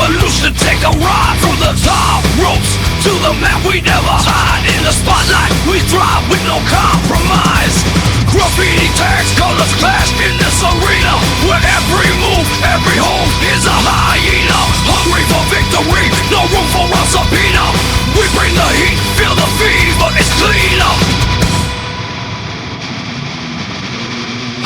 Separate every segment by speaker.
Speaker 1: revolution. Take a ride from the top ropes to the map. We never hide in the spotlight. We thrive with no compromise. Graffiti tags, colors clash in this arena, where every move, every hold is a hyena. Hungry for victory, no room for a subpoena. We bring the heat, feel the fever, it's cleaner.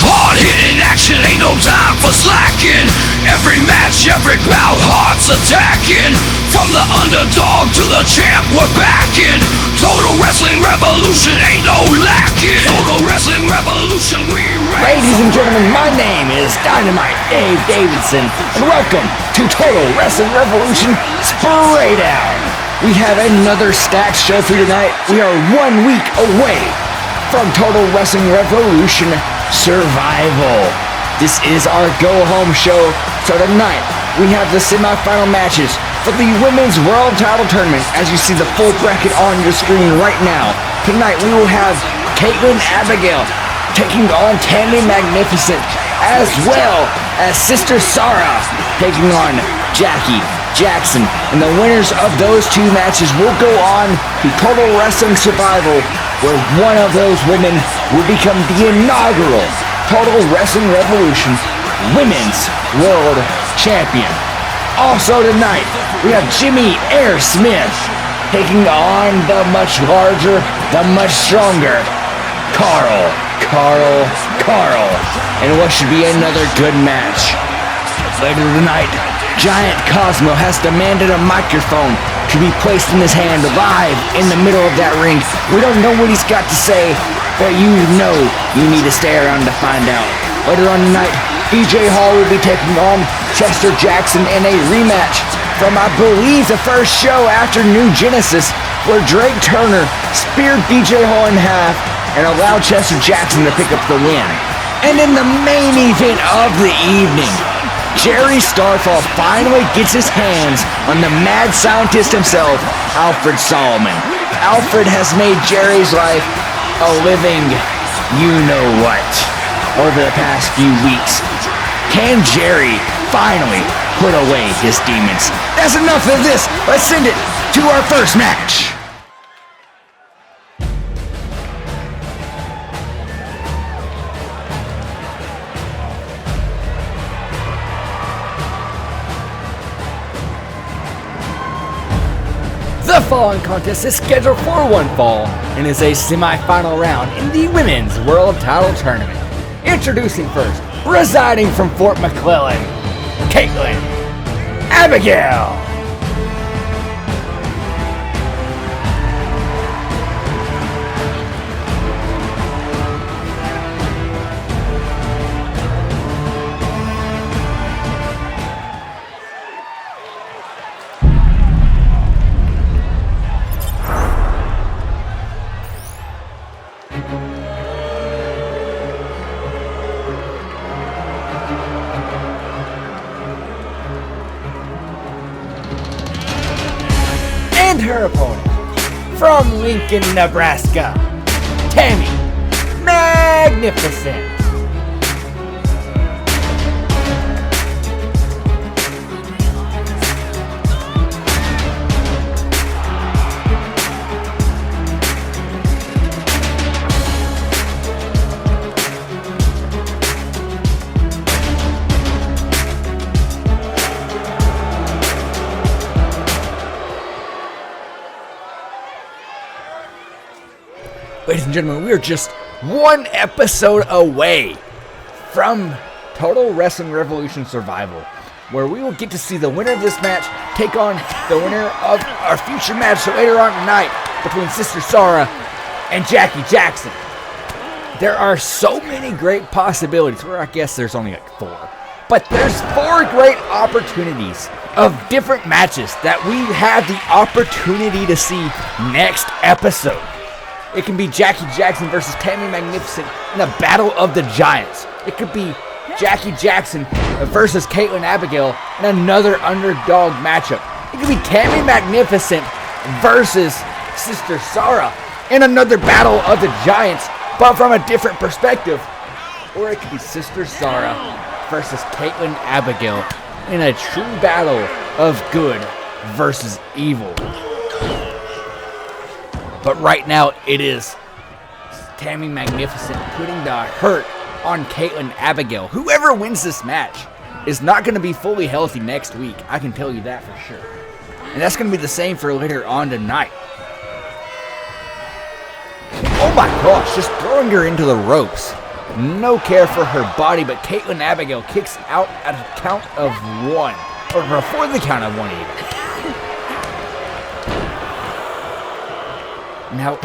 Speaker 1: Hard-hitting action, ain't no time for slacking. Every match, every bout, hearts attacking. From the underdog to the champ, we're backing. Total Wrestling Revolution, ain't no lacking. Total Wrestling Revolution, we reign.
Speaker 2: Ladies and gentlemen, my name is Dynamite Dave Davidson, and welcome to Total Wrestling Revolution Spraydown. We have another stacked show for you tonight. We are 1 week away from Total Wrestling Revolution Survival. This is our go-home show. So tonight, we have the semifinal matches for the Women's World Title Tournament. As you see the full bracket on your screen right now. Tonight, we will have Katelynn Abigal taking on Tammy Magnificent, as well as Sister Sarrah taking on Jaxson. And the winners of those two matches will go on to Total Wrestling Survival, where one of those women will become the inaugural Total Wrestling Revolution Women's World Champion. Also tonight, we have Jimmy Air Smith taking on the much larger, the much stronger Karle. And what should be another good match. Later tonight, Giant Cosmo has demanded a microphone to be placed in his hand live in the middle of that ring. We don't know what he's got to say, but you know you need to stay around to find out. Later on tonight, DJ Hall will be taking on Chester Jaxson in a rematch from, I believe, the first show after New Genesis, where Drake Turner speared DJ Hall in half and allowed Chester Jaxson to pick up the win. And in the main event of the evening, Jerry Starfall finally gets his hands on the mad scientist himself, Alfred Solomon. Alfred has made Jerry's life a living you-know-what over the past few weeks. Can Jerry finally put away his demons? That's enough of this. Let's send it to our first match. The following contest is scheduled for one fall and is a semi-final round in the Women's World Title Tournament. Introducing first, residing from Fort McClellan, Katelynn Abigal. And her opponent, from Lincoln, Nebraska, Tammy Magnificent. Ladies and gentlemen, we are just one episode away from Total Wrestling Revolution Survival, where we will get to see the winner of this match take on the winner of our future match later on tonight between Sister Sarrah and Jaxson. There are so many great possibilities, or I guess there's only like 4. But there's 4 great opportunities of different matches that we have the opportunity to see next episode. It can be Jaxson versus Tammy Magnificent in a battle of the giants. It could be Jaxson versus Katelynn Abigal in another underdog matchup. It could be Tammy Magnificent versus Sister Sarrah in another battle of the giants, but from a different perspective. Or it could be Sister Sarrah versus Katelynn Abigal in a true battle of good versus evil. But right now, it is Tammy Magnificent putting the hurt on Katelynn Abigal. Whoever wins this match is not going to be fully healthy next week. I can tell you that for sure. And that's going to be the same for later on tonight. Oh my gosh, just throwing her into the ropes. No care for her body, but Katelynn Abigal kicks out at a count of 1. Or before the count of 1 even. Now,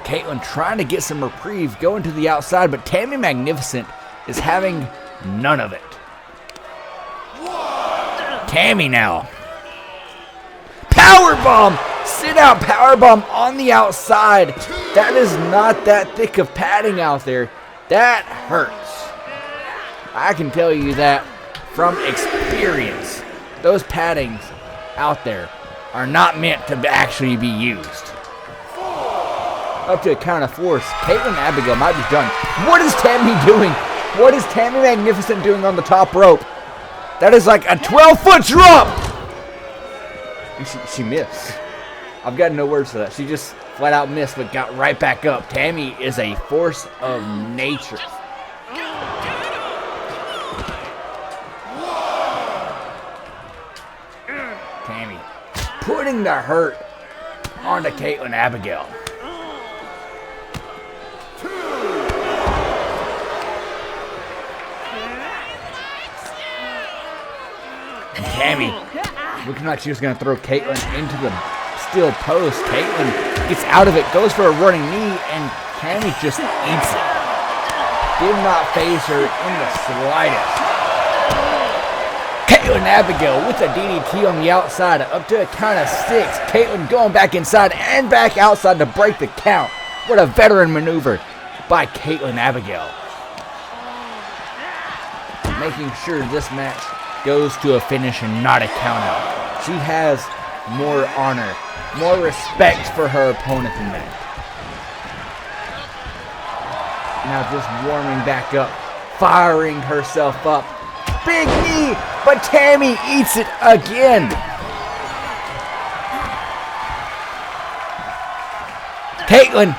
Speaker 2: Katelynn trying to get some reprieve, going to the outside, but Tammy Magnificent is having none of it. Tammy now. Powerbomb! Sit out powerbomb on the outside. That is not that thick of padding out there. That hurts. I can tell you that from experience. Those paddings out there are not meant to actually be used. Up to a count of 4. Katelynn Abigal might be done. What is Tammy doing? What is Tammy Magnificent doing on the top rope? That is like a 12-foot drop! And she missed. I've got no words for that. She just flat out missed, but got right back up. Tammy is a force of nature. Tammy putting the hurt onto Katelynn Abigal. And Tammy looking like she was going to throw Katelynn into the steel post. Katelynn gets out of it, goes for a running knee, and Tammy just eats it. Did not phase her in the slightest. Katelynn Abigal with a DDT on the outside, up to a count of 6. Katelynn going back inside and back outside to break the count. What a veteran maneuver by Katelynn Abigal. Making sure this match goes to a finish and not a count out. She has more honor, more respect for her opponent than that. Now just warming back up, firing herself up. Big knee, but Tammy eats it again. Katelynn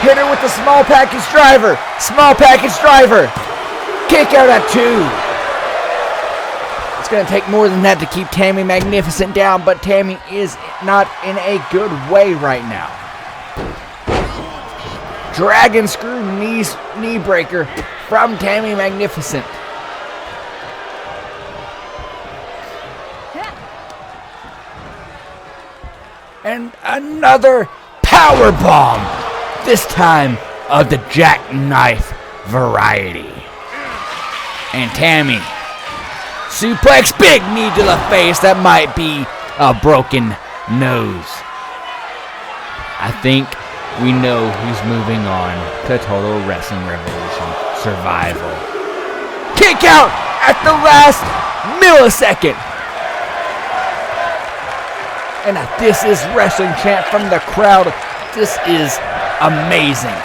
Speaker 2: hit her with the small package driver. Small package driver. Kick out at 2. It's going to take more than that to keep Tammy Magnificent down, but Tammy is not in a good way right now. Dragon screw knee breaker from Tammy Magnificent. And another power bomb, this time of the jackknife variety. And Tammy, suplex, big knee to the face. That might be a broken nose. I think we know who's moving on to Total Wrestling Revolution Survival. Kick out at the last millisecond. And this is wrestling chant from the crowd. This is amazing.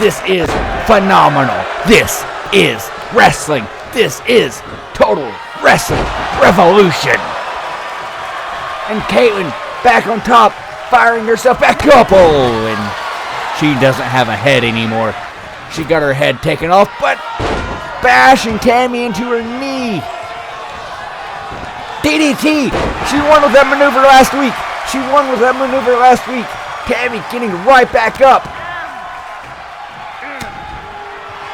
Speaker 2: This is phenomenal. This is wrestling. This is Total Wrestling Revolution. And Katelynn back on top, firing herself back up. Oh, and she doesn't have a head anymore. She got her head taken off, but bashing Tammy into her knee. DDT. She won with that maneuver last week. Tammy getting right back up.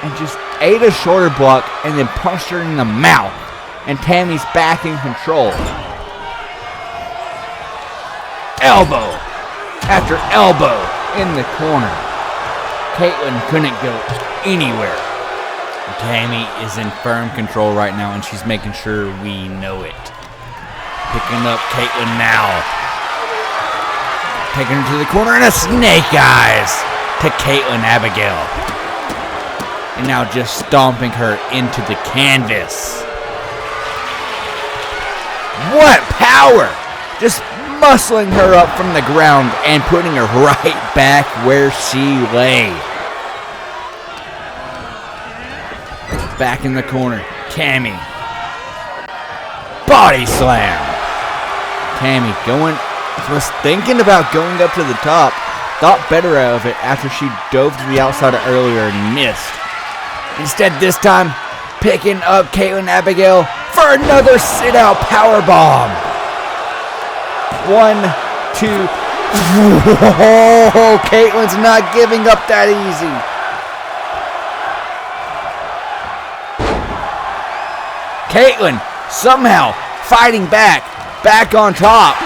Speaker 2: And just ate a shoulder block and then punched her in the mouth. And Tammy's back in control. Elbow after elbow in the corner. Katelynn couldn't go anywhere. Tammy is in firm control right now, and she's making sure we know it. Picking up Katelynn now. Taking her to the corner, and a snake eyes to Katelynn Abigal. And now just stomping her into the canvas. What power! Just muscling her up from the ground and putting her right back where she lay. Back in the corner, Tammy. Body slam.
Speaker 3: Tammy was thinking about going up to the top. Thought better of it after she dove to the outside earlier and missed.
Speaker 2: Instead, this time, picking up Katelynn Abigal for another sit-out powerbomb.
Speaker 3: 1, 2. Whoa, Katelynn's not giving up that easy.
Speaker 2: Katelynn somehow fighting back on top.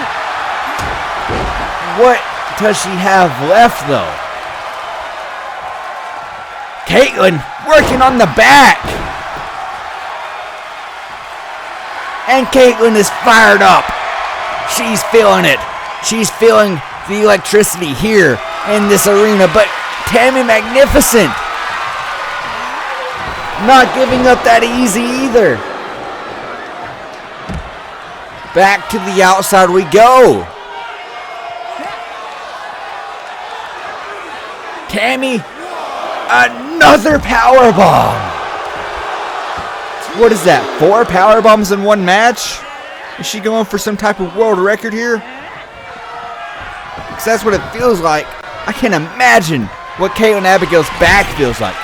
Speaker 3: What does she have left, though?
Speaker 2: Katelynn working on the back. And Katelynn is fired up. She's feeling it. She's feeling the electricity here in this arena. But Tammy Magnificent not giving up that easy either. Back to the outside we go. Tammy, another powerbomb.
Speaker 3: What is that, 4 power bombs in one match? Is she going for some type of world record here? Because that's what it feels like. I can't imagine what Katelynn Abigal's back feels like.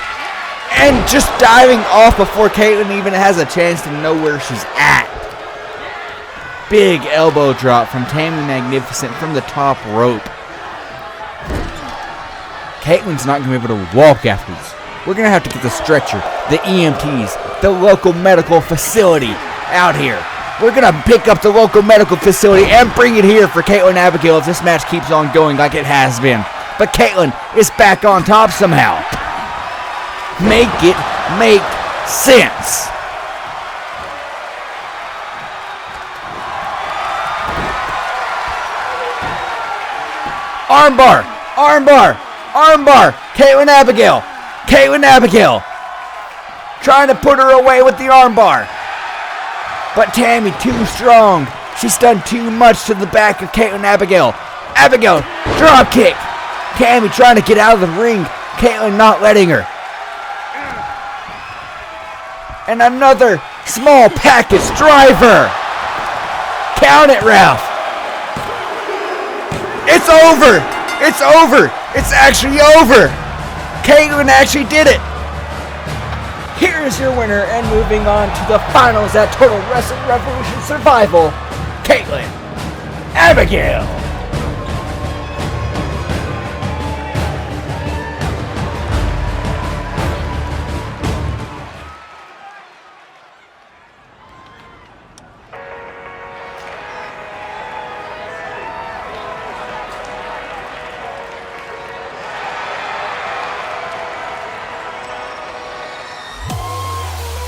Speaker 3: And just diving off before Katelynn even has a chance to know where she's at. Big elbow drop from Tammy Magnificent from the top rope. Katelynn's not going to be able to walk after this. We're going to have to get the stretcher, the EMTs, the local medical facility out here. We're going to pick up the local medical facility and bring it here for Katelynn Abigal if this match keeps on going like it has been. But Katelynn is back on top somehow. Make it make sense. Armbar, armbar, armbar. Katelynn Abigal. Katelynn Abigal. Trying to put her away with the armbar. But Tammy too strong. She's done too much to the back of Katelynn Abigal. Abigal, drop kick. Tammy trying to get out of the ring. Katelynn not letting her. And another small package driver. Count it, Ralph. It's over. It's over. It's actually over. Katelynn actually did it. Here is your winner and moving on to the finals at Total Wrestling Revolution Survival, Katelynn Abigal.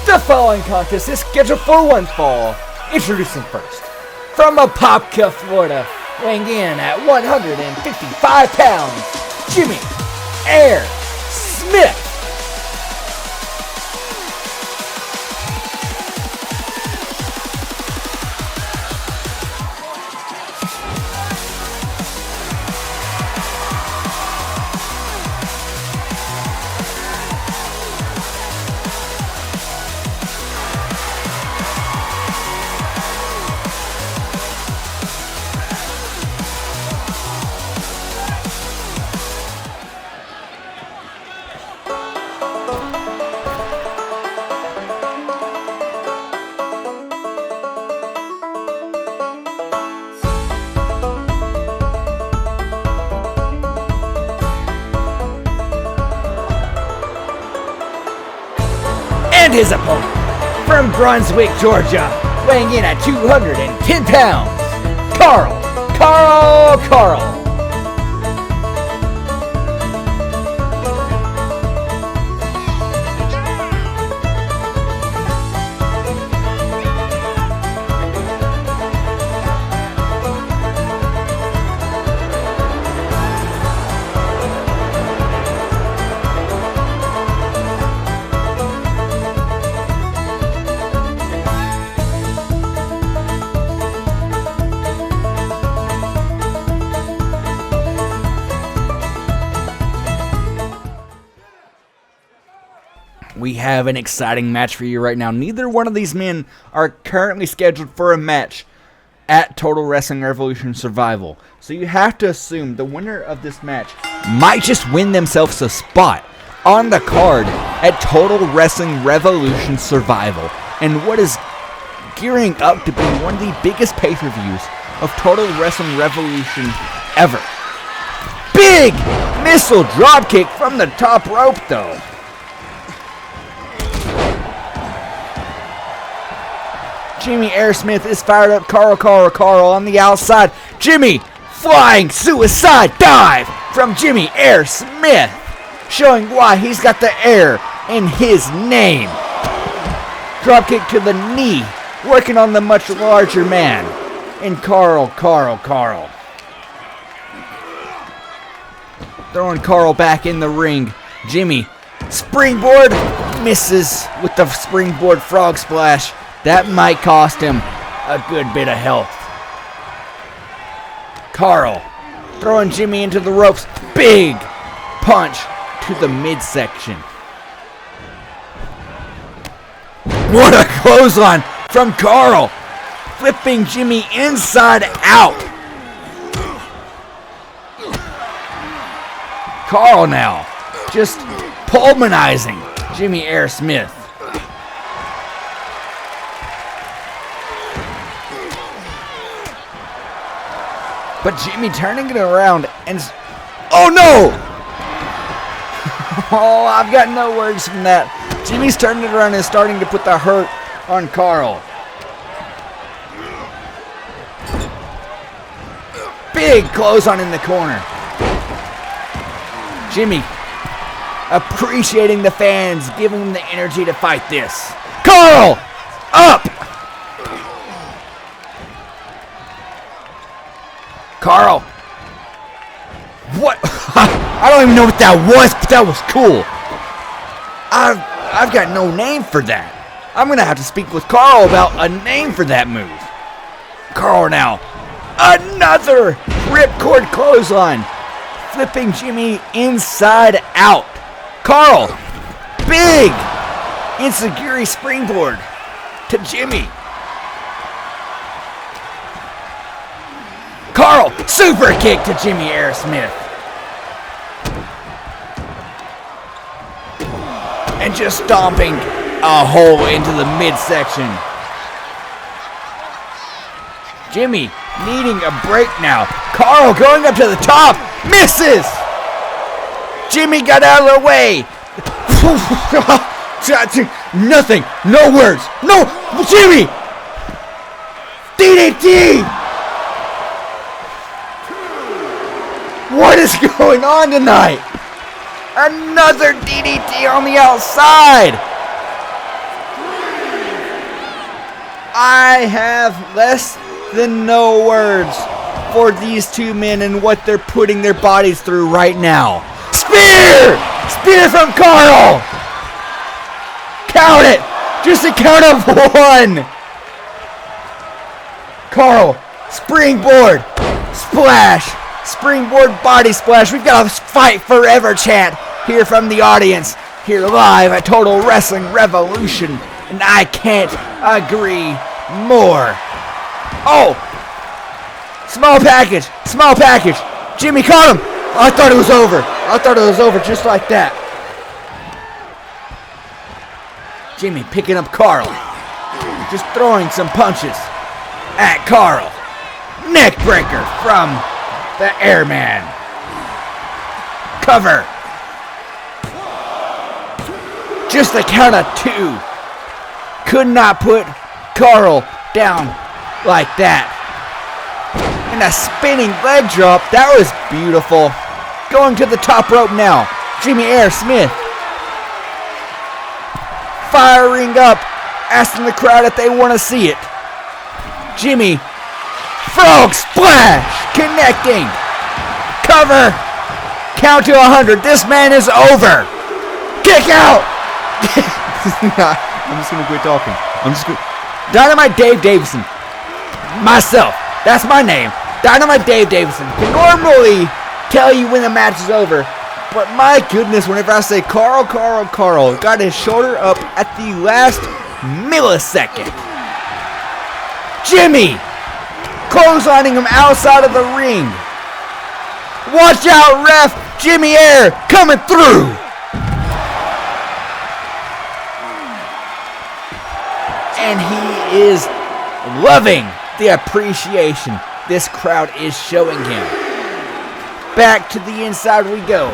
Speaker 3: The following contest is scheduled for one fall. Introducing first, from Apopka, Florida, weighing in at 155 pounds, Jimmy Air Smith. And his opponent, from Brunswick, Georgia, weighing in at 210 pounds, Karle. We have an exciting match for you right now. Neither one of these men are currently scheduled for a match at Total Wrestling Revolution Survival. So you have to assume the winner of this match might just win themselves a spot on the card at Total Wrestling Revolution Survival, and what is gearing up to be one of the biggest pay-per-views of Total Wrestling Revolution ever. Big missile dropkick from the top rope, though. Jimmy Airsmith is fired up. Karle on the outside. Jimmy, flying suicide dive from Jimmy Airsmith, showing why he's got the air in his name. Dropkick to the knee, working on the much larger man. And Karle. Throwing Karle back in the ring. Jimmy, springboard, misses with the springboard frog splash. That might cost him a good bit of health. Karle throwing Jimmy into the ropes. Big punch to the midsection. What a clothesline from Karle. Flipping Jimmy inside out. Karle now just pulmonizing Jimmy Airsmith. But Jimmy turning it around and... Oh no! Oh, I've got no words from that. Jimmy's turning it around and starting to put the hurt on Karle. Big clothesline in the corner. Jimmy appreciating the fans, giving them the energy to fight this. Karle! Up! Karle. What? I don't even know what that was, but that was cool. I've got no name for that. I'm going to have to speak with Karle about a name for that move. Karle now. Another ripcord clothesline. Flipping Jimmy inside out. Karle. Big enziguri springboard to Jimmy. Karle, super kick to Jimmy Airsmith. And just stomping a hole into the midsection. Jimmy needing a break now. Karle going up to the top. Misses! Jimmy got out of the way. Nothing. No words. No. Jimmy! DDT! What is going on tonight? Another DDT on the outside. I have less than no words for these two men and what they're putting their bodies through right now. Spear! Spear from Karle! Count it! Just a count of one! Karle, springboard, splash, springboard body splash. We've got a fight forever chant here from the audience, here live at Total Wrestling Revolution, and I can't agree more. Oh! Small package! Small package! Jimmy caught him! I thought it was over. I thought it was over just like that. Jimmy picking up Karle. Just throwing some punches at Karle. Neck breaker from the Airman. Cover. Just a count of two. Could not put Karle down like that. And a spinning leg drop. That was beautiful. Going to the top rope now. Jimmy Airsmith. Firing up. Asking the crowd if they want to see it. Jimmy. Frog splash. Connecting. Cover. Count to 100. This man is over. Kick out. I'm just going to quit talking. Dynamite Dave Davison. Myself. That's my name. Dynamite Dave Davison. Can normally tell you when the match is over. But my goodness, whenever I say Karle, got his shoulder up at the last millisecond. Jimmy clotheslining him outside of the ring. Watch out, ref! Jimmy Air coming through! And he is loving the appreciation this crowd is showing him. Back to the inside we go.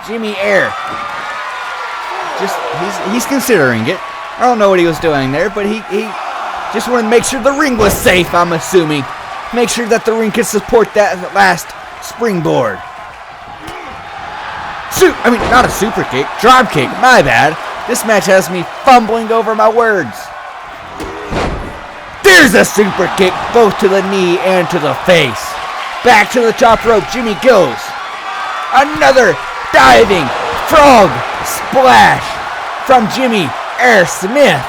Speaker 3: Jimmy Air. He's considering it. I don't know what he was doing there, but he just wanted to make sure the ring was safe, I'm assuming. Make sure that the ring could support that last springboard. Not a super kick, drop kick, my bad. This match has me fumbling over my words. There's a super kick, both to the knee and to the face. Back to the top rope, Jimmy goes. Another diving frog splash from Jimmy Air Smith.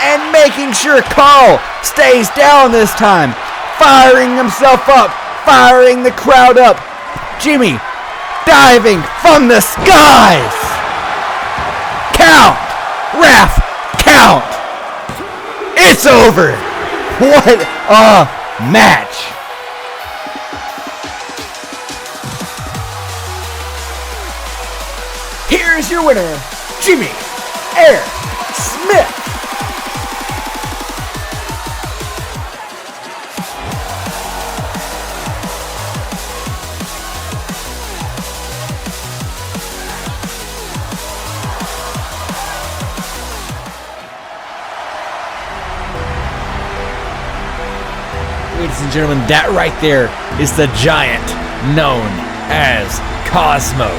Speaker 3: And making sure Karle stays down this time. Firing himself up, firing the crowd up. Jimmy diving from the skies. Count! Ref, count! It's over! What a match! Here's your winner, Jimmy Air Smith. Ladies and gentlemen, that right there is the giant known as Cosmo.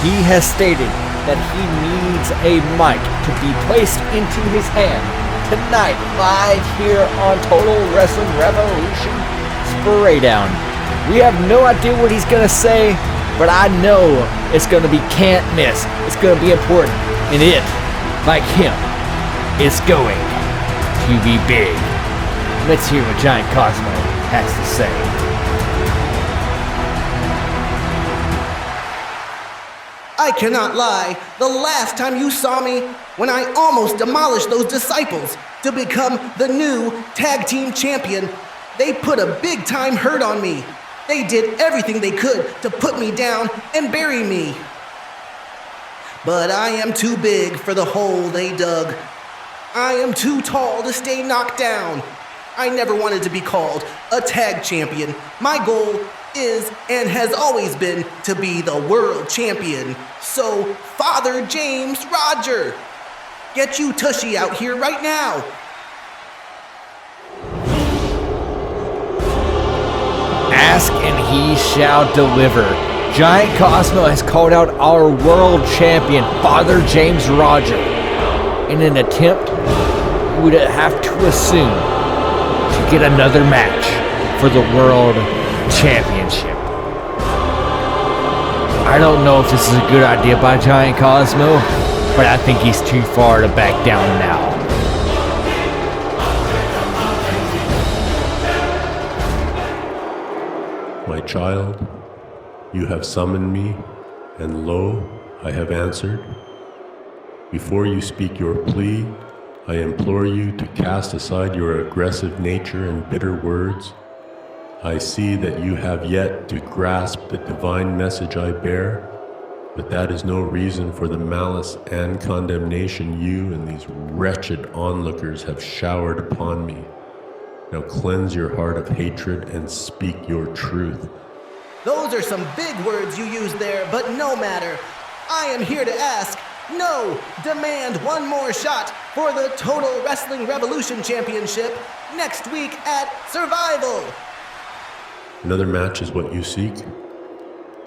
Speaker 3: He has stated that he needs a mic to be placed into his hand tonight, live here on Total Wrestling Revolution Spraydown. We have no idea what he's going to say, but I know it's going to be can't miss. It's going to be important, and it, like him, is going to be big. Let's hear what Giant Cosmo has to say.
Speaker 4: I cannot lie, the last time you saw me, when I almost demolished those disciples to become the new tag team champion, they put a big time hurt on me. They did everything they could to put me down and bury me. But I am too big for the hole they dug. I am too tall to stay knocked down. I never wanted to be called a tag champion. My goal is and has always been to be the world champion. So, Father James Roger, get you Tushy out here right now.
Speaker 2: Ask and he shall deliver. Giant Cosmo has called out our world champion, Father James Roger, in an attempt we would have to assume to get another match for the World Championship. I don't know if this is a good idea by Giant Cosmo, but I think he's too far to back down now.
Speaker 5: My child, you have summoned me, and lo, I have answered. Before you speak your plea, I implore you to cast aside your aggressive nature and bitter words. I see that you have yet to grasp the divine message I bear, but that is no reason for the malice and condemnation you and these wretched onlookers have showered upon me. Now cleanse your heart of hatred and speak your truth.
Speaker 4: Those are some big words you used there, but no matter. I am here to ask, no, demand one more shot for the Total Wrestling Revolution Championship next week at Survival.
Speaker 5: Another match is what you seek?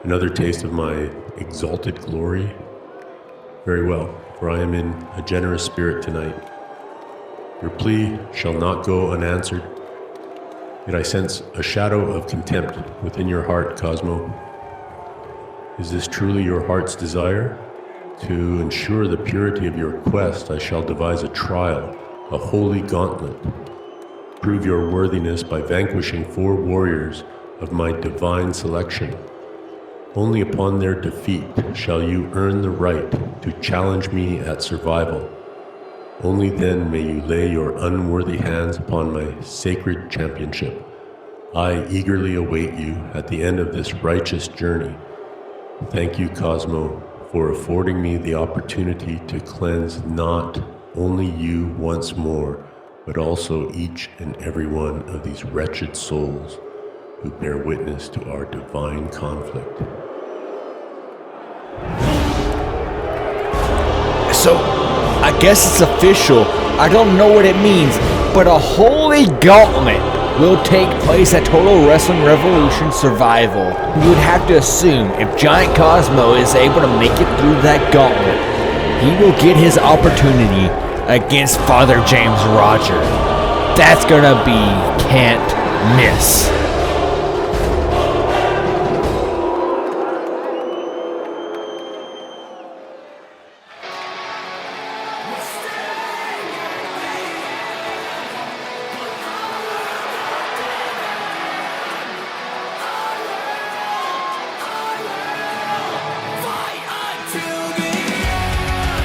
Speaker 5: Another taste of my exalted glory? Very well, for I am in a generous spirit tonight. Your plea shall not go unanswered. Yet I sense a shadow of contempt within your heart, Cosmo. Is this truly your heart's desire? To ensure the purity of your quest, I shall devise a trial, a holy gauntlet. Prove your worthiness by vanquishing 4 warriors of my divine selection. Only upon their defeat shall you earn the right to challenge me at Survival. Only then may you lay your unworthy hands upon my sacred championship. I eagerly await you at the end of this righteous journey. Thank you, Cosmo, for affording me the opportunity to cleanse not only you once more, but also each and every one of these wretched souls who bear witness to our divine conflict.
Speaker 2: So, I guess it's official. I don't know what it means, but a holy gauntlet will take place at Total Wrestling Revolution Survival. You would have to assume if Giant Cosmo is able to make it through that gauntlet, he will get his opportunity against Father James Roger. That's gonna be can't miss.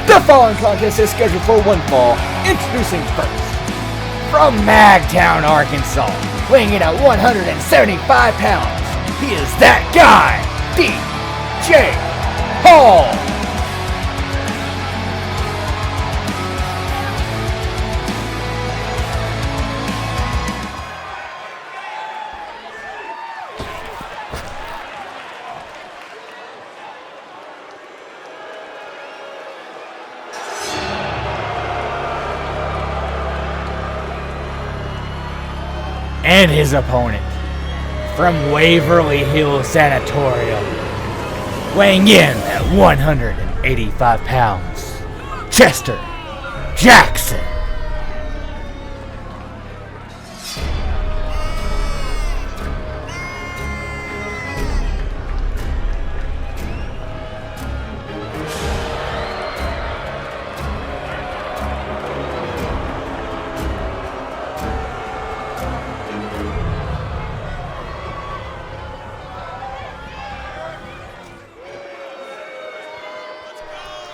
Speaker 2: The following contest is scheduled for one fall. Introducing first, from Magtown, Arkansas, weighing in at 175 pounds, he is that guy, DJ Hall. And his opponent, from Waverly Hills Sanatorium, weighing in at 185 pounds, Chester Jaxson.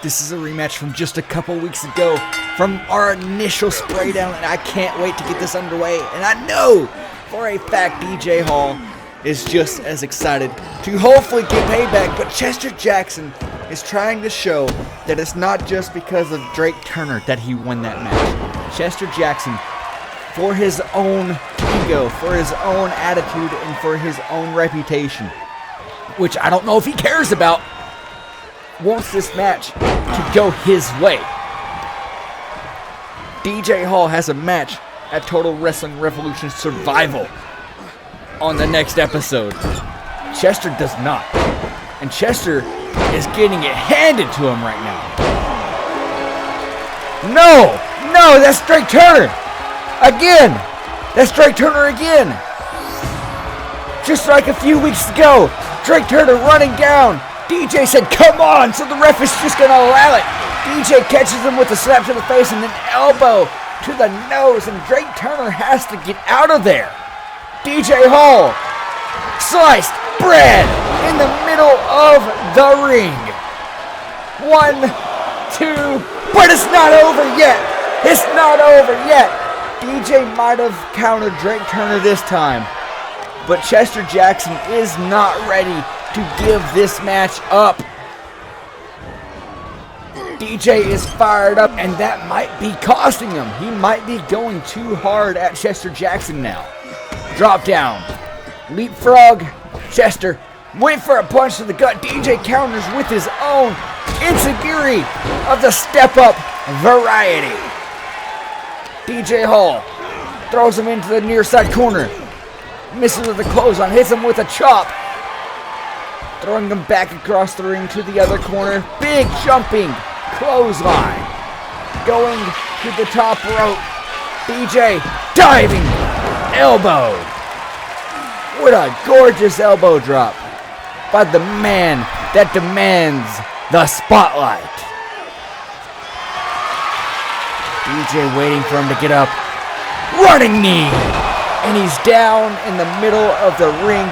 Speaker 3: This is a rematch from just a couple weeks ago from our initial Spraydown, and I can't wait to get this underway. And I know for a fact DJ Hall is just as excited to hopefully get payback, but Chester Jaxson is trying to show that it's not just because of Drake Turner that he won that match. Chester Jaxson, for his own ego, for his own attitude, and for his own reputation, which I don't know if he cares about, wants this match to go his way. DJ Hall has a match at Total Wrestling Revolution Survival on the next episode. Chester does not. And Chester is getting it handed to him right now. No, that's Drake Turner. Again, that's Drake Turner again. Just like a few weeks ago, Drake Turner running down. DJ said, come on, so the ref is just going to allow it. DJ catches him with a slap to the face and an elbow to the nose, and Drake Turner has to get out of there. DJ Hall, sliced bread in the middle of the ring. 1, 2, but it's not over yet. It's not over yet. DJ might have countered Drake Turner this time, but Chester Jaxson is not ready to give this match up. DJ is fired up, and that might be costing him. He might be going too hard at Chester Jaxson now. Drop down. Leapfrog. Chester went for a punch to the gut. DJ counters with his own enziguri of the step-up variety. DJ Hall throws him into the near side corner. Misses with a clothesline. Hits him with a chop. Throwing him back across the ring to the other corner. Big jumping clothesline. Going to the top rope. DJ diving elbow. What a gorgeous elbow drop by the man that demands the spotlight. DJ waiting for him to get up. Running knee. And he's down in the middle of the ring.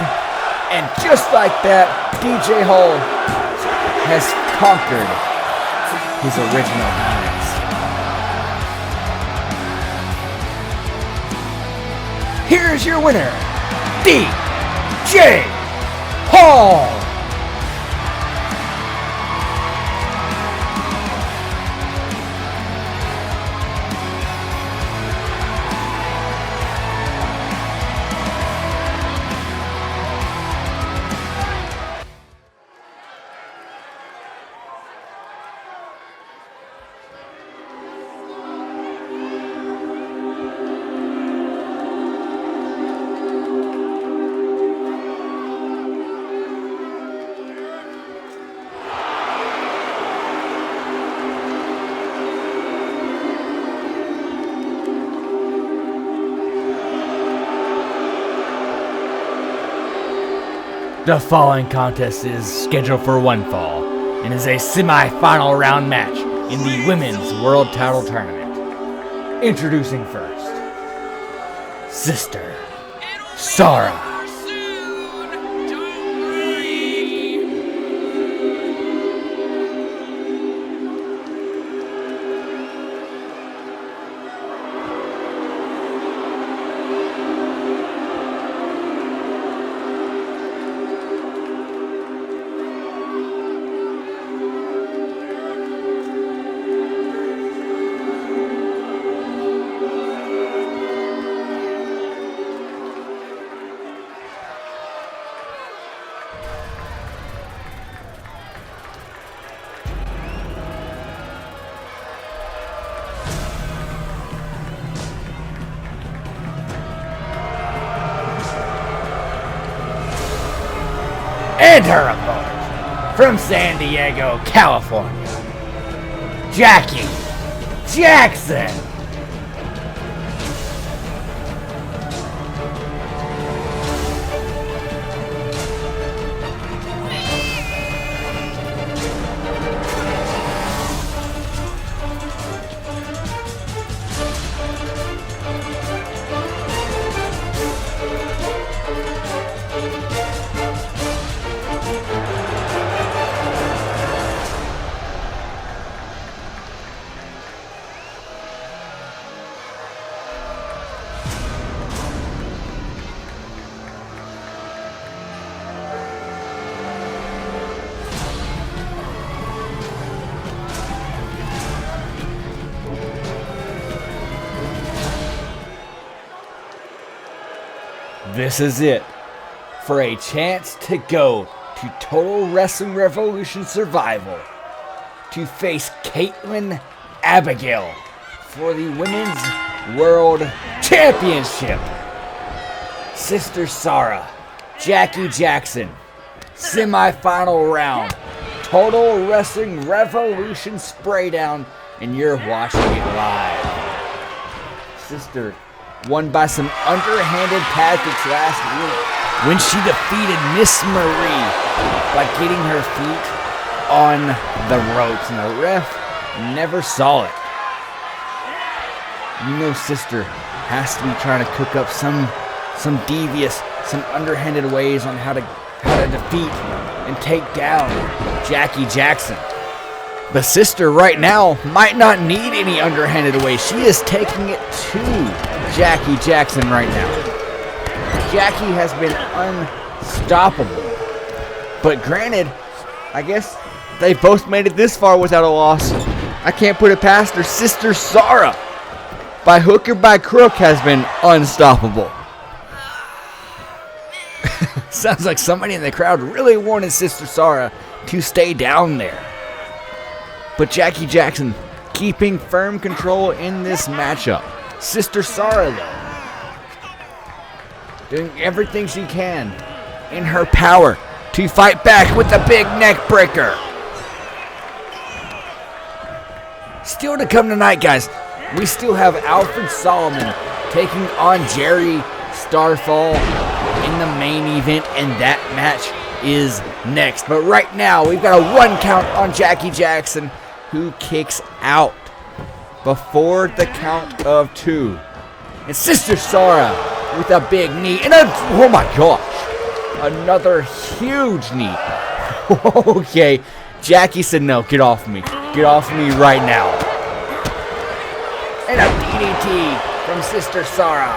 Speaker 3: And just like that, DJ Hall has conquered his original opponents. Here's your winner,
Speaker 2: DJ Hall. The following contest is scheduled for one fall and is a semi-final round match in the Women's World Title Tournament. Introducing first, Sister Sarrah. And her opponent, from San Diego, California, Jaxson. This is it for a chance to go to Total Wrestling Revolution Survival to face Katelynn Abigal for the Women's World Championship. Sister Sarrah, Jaxson, semi-final round, Total Wrestling Revolution Spraydown, and you're watching it live. Sister won by some underhanded tactics last week when she defeated Miss Marie by getting her feet on the ropes, and the ref never saw it. You know, Sister has to be trying to cook up some devious, some underhanded ways on how to defeat and take down Jaxson. But Sister right now might not need any underhanded ways. She is taking it to Jaxson right now. Jackie has been unstoppable. But granted, I guess they both made it this far without a loss. I can't put it past her. Sister Sarrah, by hook or by crook, has been unstoppable. Sounds like somebody in the crowd really wanted Sister Sarrah to stay down there. But Jaxson keeping firm control in this matchup. Sister Sarrah, though, doing everything she can in her power to fight back with the big neck breaker. Still to come tonight, guys, we still have Alfred Solomon taking on Jerry Starfall in the main event, and that match is next. But right now, we've got a 1 count on Jaxson, who kicks out before the count of 2. And Sister Sarrah with a big knee, and oh my gosh, another huge knee. Okay, Jackie said, no, get off me. Get off me right now. And a DDT from Sister Sarrah.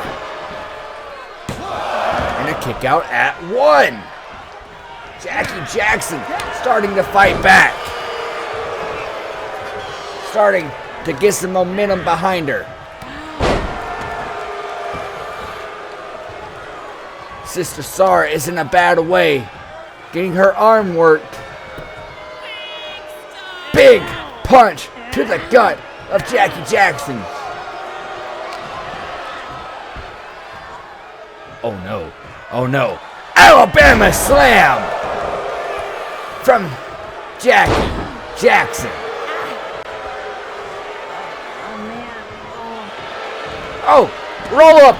Speaker 2: And a kick out at 1. Jackie Jaxson starting to fight back. Starting to get some momentum behind her. Sister Sarrah is in a bad way. Getting her arm worked. Big punch to the gut of Jackie Jaxson. Oh no. Oh no. Alabama slam from Jackie Jaxson. Oh, roll up.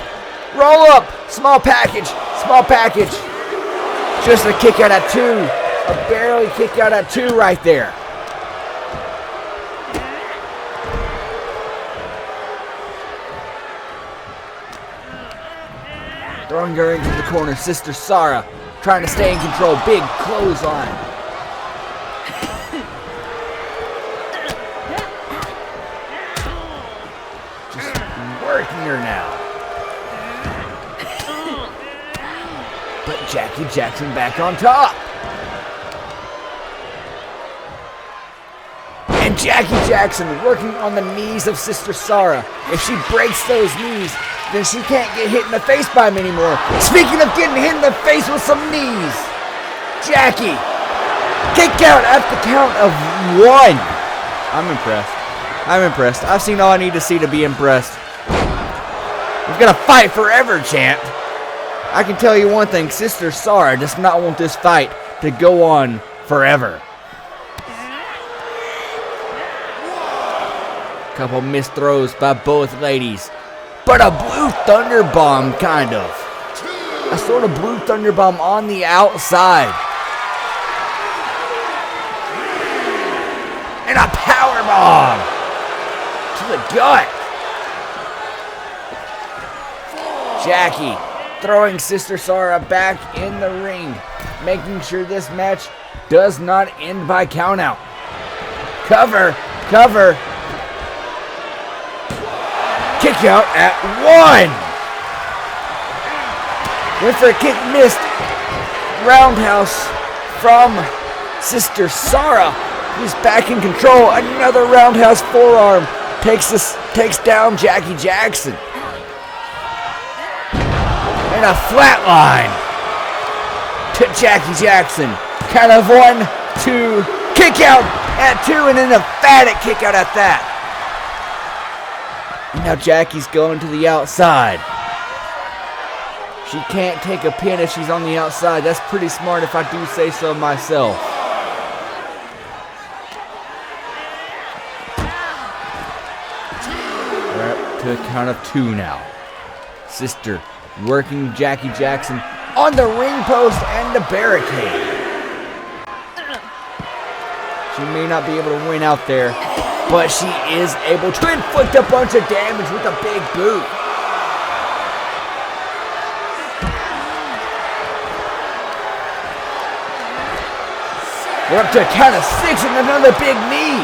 Speaker 2: Roll up. Small package. Small package. Just a kick out at 2. A barely kick out at 2 right there. Throwing her into the corner. Sister Sarrah trying to stay in control. Big clothesline. Just working her now. But Jackie Jaxson back on top. And Jackie Jaxson working on the knees of Sister Sarrah. If she breaks those knees, then she can't get hit in the face by him anymore. Speaking of getting hit in the face with some knees, Jackie, kick out at the count of 1.
Speaker 3: I'm impressed. I'm impressed. I've seen all I need to see to be impressed. We've got to fight forever, champ. I can tell you one thing. Sister Sarrah does not want this fight to go on forever. Couple missed throws by both ladies. But a blue thunder bomb, kind of. A sort of blue thunder bomb on the outside. And a power bomb to the gut. Jackie throwing Sister Sarrah back in the ring, making sure this match does not end by countout. Cover, cover. Kick out at 1. Went for a kick, missed. Roundhouse from Sister Sarrah, who's back in control. Another roundhouse forearm takes down Jackie Jaxson. And a flatline to Jackie Jaxson. Kind of 1, 2, kick out at 2, and an emphatic kick out at that. And now Jackie's going to the outside. She can't take a pin if she's on the outside. That's pretty smart if I do say so myself. We're up to a count of 2 now. Sister working Jackie Jaxson on the ring post and the barricade. She may not be able to win out there, but she is able to inflict a bunch of damage with a big boot. We're up to a count of 6 and another big knee.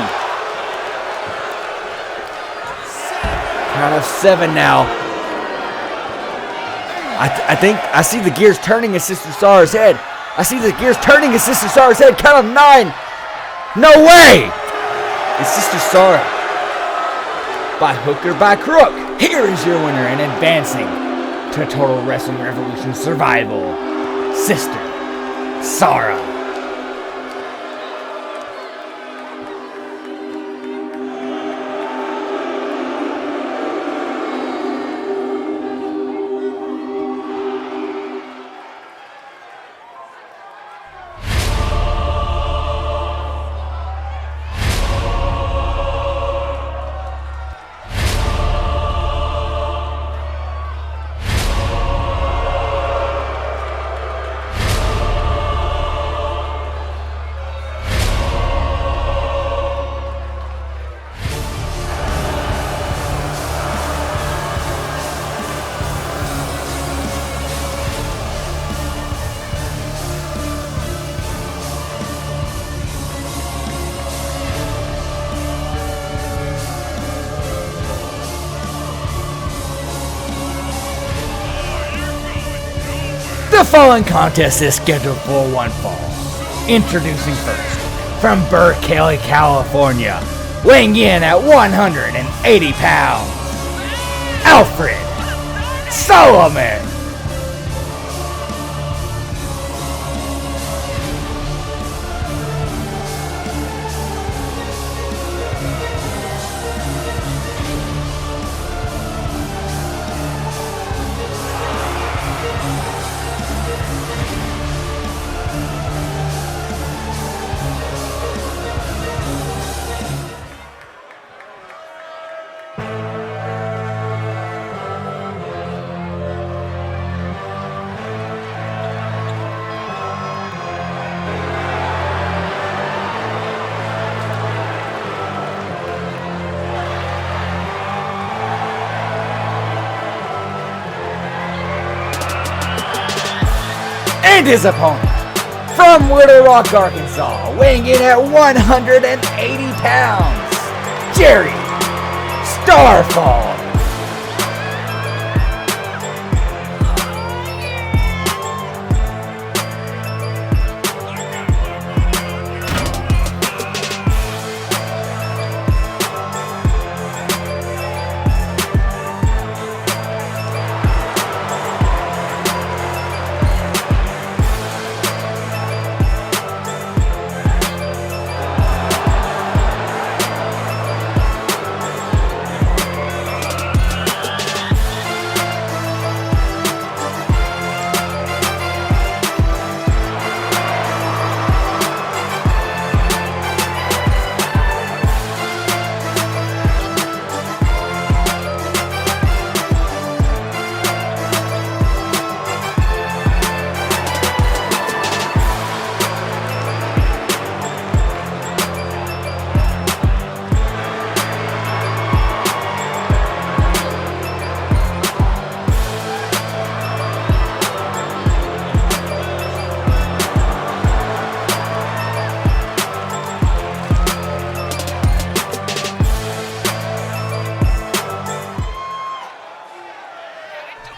Speaker 3: Count of 7 now. I think I see the gears turning in Sister Sarrah's head. I see the gears turning in Sister Sarrah's head. Count of 9. No way! It's Sister Sarrah. By hook or by crook, here is your winner and advancing to Total Wrestling Revolution Survival, Sister Sarrah.
Speaker 2: The following contest is scheduled for one fall. Introducing first, from Berkeley, California, weighing in at 180 pounds, Alfred Solomon. And his opponent, from Little Rock, Arkansas, weighing in at 180 pounds, Jerry Starfall.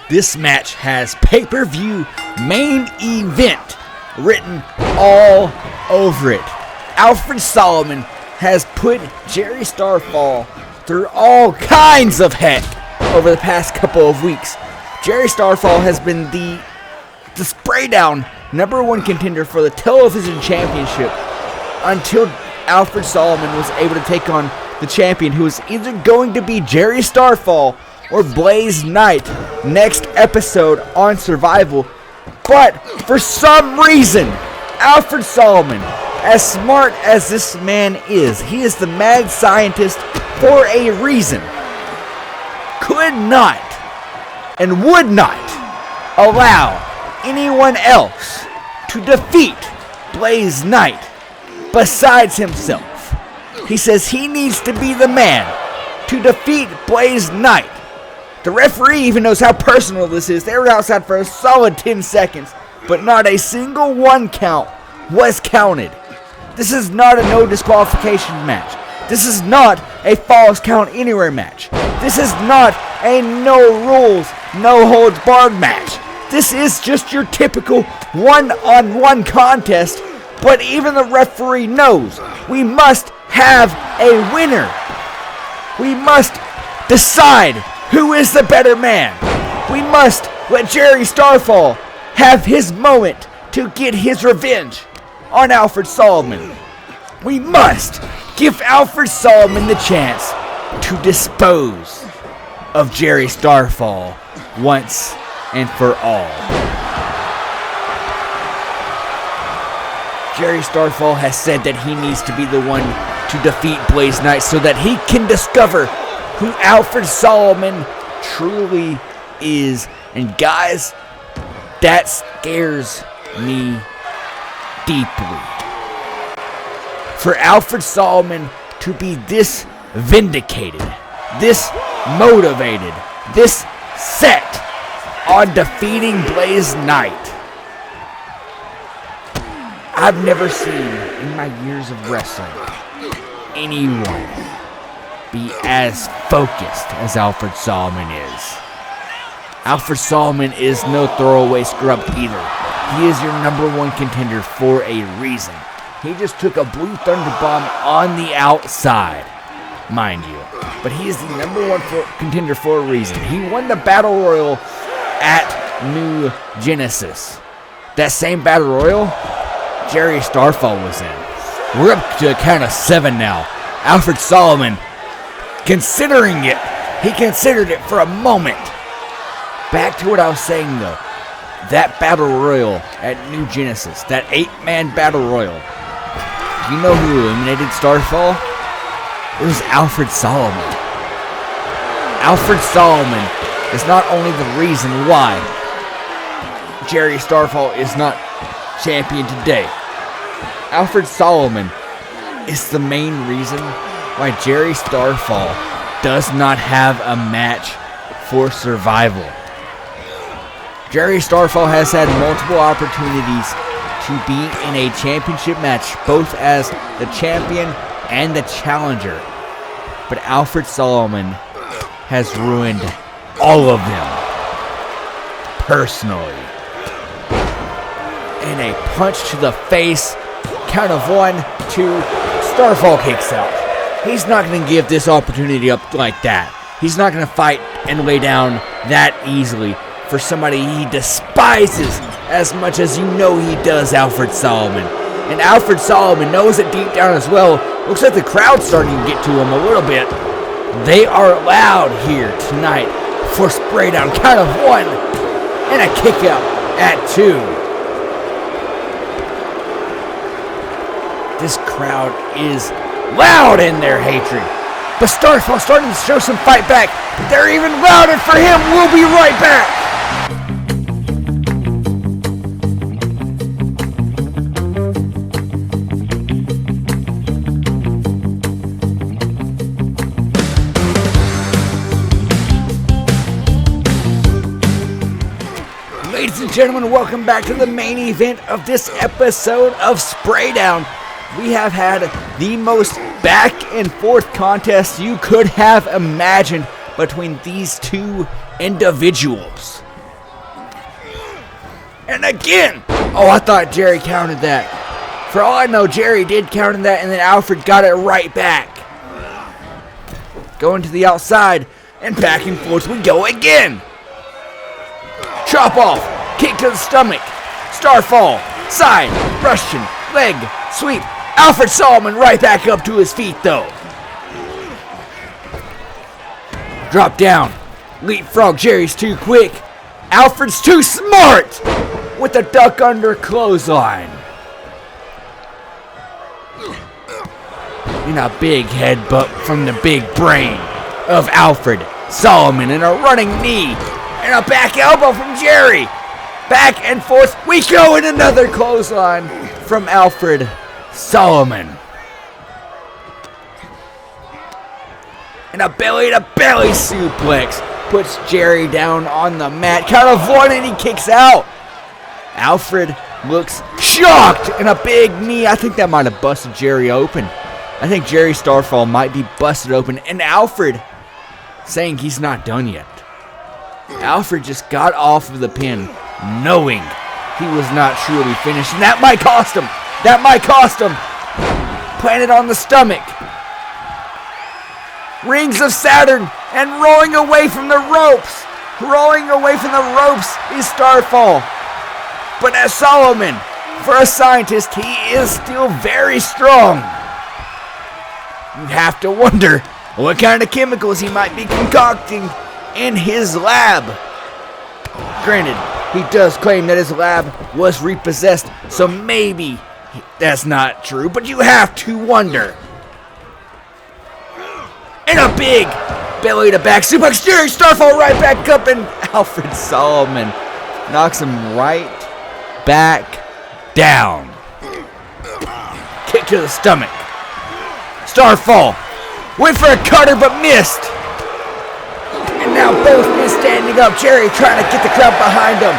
Speaker 2: This match has pay-per-view main event written all over it. Alfred Solomon has put Jerry Starfall through all kinds of heck over the past couple of weeks. Jerry Starfall has been the Spraydown #1 contender for the television championship until Alfred Solomon was able to take on the champion, who is either going to be Jerry Starfall or Blaze Knight next episode on Survival. But for some reason, Alfred Solomon, as smart as this man is, he is the mad scientist for a reason, could not and would not allow anyone else to defeat Blaze Knight besides himself. He says he needs to be the man to defeat Blaze Knight. The referee even knows how personal this is. They were outside for a solid 10 seconds, but not a single one count was counted. This is not a no disqualification match. This is not a falls count anywhere match. This is not a no rules, no holds barred match. This is just your typical one-on-one contest, but even the referee knows we must have a winner. We must decide who is the better man. We must let Jerry Starfall have his moment to get his revenge on Alfred Solomon. We must give Alfred Solomon the chance to dispose of Jerry Starfall once and for all. Jerry Starfall has said that he needs to be the one to defeat Blaze Knight so that he can discover who Alfred Solomon truly is. And guys, that scares me deeply. For Alfred Solomon to be this vindicated, this motivated, this set on defeating Blaze Knight. I've never seen in my years of wrestling anyone be as focused as Alfred Solomon is. Alfred Solomon is no throwaway scrub either. He is your number one contender for a reason. He just took a Blue Thunder Bomb on the outside, mind you. But he is the number one contender for a reason. He won the Battle Royal at New Genesis. That same Battle Royal, Jerry Starfall was in. We're up to a count of 7 now. Alfred Solomon, considering it, he considered it for a moment. Back to what I was saying though. That Battle Royal at New Genesis, that 8-man Battle Royal. Do you know who eliminated Starfall? It was Alfred Solomon. Alfred Solomon is not only the reason why Jerry Starfall is not champion today. Alfred Solomon is the main reason why Jerry Starfall does not have a match for survival. Jerry Starfall has had multiple opportunities to be in a championship match, both as the champion and the challenger. But Alfred Solomon has ruined all of them personally. And a punch to the face, count of 1, 2, Starfall kicks out. He's not going to give this opportunity up like that. He's not going to fight and lay down that easily for somebody he despises as much as you know he does, Alfred Solomon. And Alfred Solomon knows it deep down as well. Looks like the crowd's starting to get to him a little bit. They are loud here tonight for Spraydown. Count of 1 and a kick out at 2. This crowd is loud in their hatred. But Starfall starting to show some fight back. They're even louder for him. We'll be right back. Ladies and gentlemen, welcome back to the main event of this episode of Spraydown. We have had the most back and forth contest you could have imagined between these two individuals. And again, oh, I thought Jerry counted that. For all I know, Jerry did count that, and then Alfred got it right back. Going to the outside, and back and forth we go again. Chop off, kick to the stomach, Starfall, side, Russian, leg, sweep. Alfred Solomon right back up to his feet though. Drop down, leapfrog. Jerry's too quick. Alfred's too smart with a duck under clothesline. And a big headbutt from the big brain of Alfred Solomon, and a running knee. And a back elbow from Jerry. Back and forth we go, in another clothesline from Alfred Solomon. And a belly-to-belly suplex puts Jerry down on the mat. Count of 1 and he kicks out. Alfred looks shocked, and a big knee. I think that might have busted Jerry open. I think Jerry Starfall might be busted open, and Alfred saying he's not done yet. Alfred just got off of the pin knowing he was not truly finished, and that might cost him. That might cost him. Planted on the stomach. Rings of Saturn, and rolling away from the ropes. Rolling away from the ropes is Starfall. But as Solomon, for a scientist, he is still very strong. You have to wonder what kind of chemicals he might be concocting in his lab. Granted, he does claim that his lab was repossessed, so maybe that's not true, but you have to wonder. And a big belly to back suplex. Jerry Starfall right back up, and Alfred Solomon knocks him right back down. Kick to the stomach. Starfall went for a cutter but missed. And now both men standing up. Jerry trying to get the crowd behind him.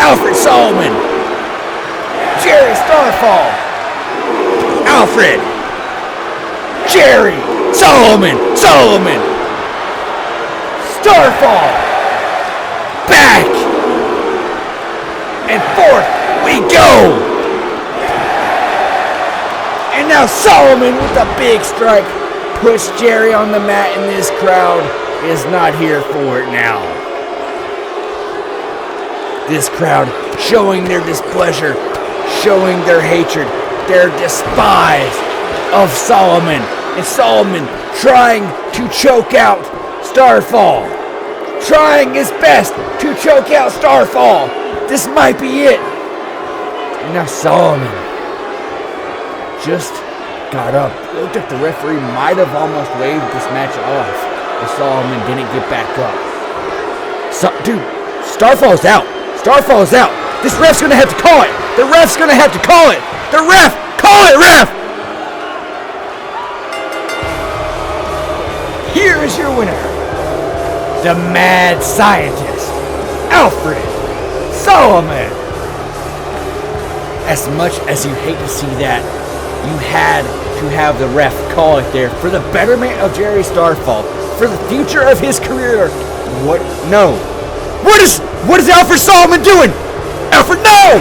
Speaker 2: Alfred Solomon. Jerry Starfall. Alfred. Jerry. Solomon. Starfall. back. And forth we go. And now Solomon with a big strike. Push Jerry on the mat, and this crowd is not here for it now. This crowd showing their displeasure, showing their hatred, their despise of Solomon. And Solomon trying to choke out Starfall. Trying his best to choke out Starfall. This might be it. And now Solomon just got up. Looked at the referee, might have almost waved this match off, but Solomon didn't get back up. Dude, Starfall's out. Starfall's out. This ref's gonna have to call it. The ref's gonna have to call it. The ref, call it, ref! Here is your winner, the mad scientist, Alfred Solomon. As much as you hate to see that, you had to have the ref call it there for the betterment of Jerry Starfall, for the future of his career.
Speaker 3: What? No.
Speaker 2: What is Alfred Solomon doing? Alfred, no!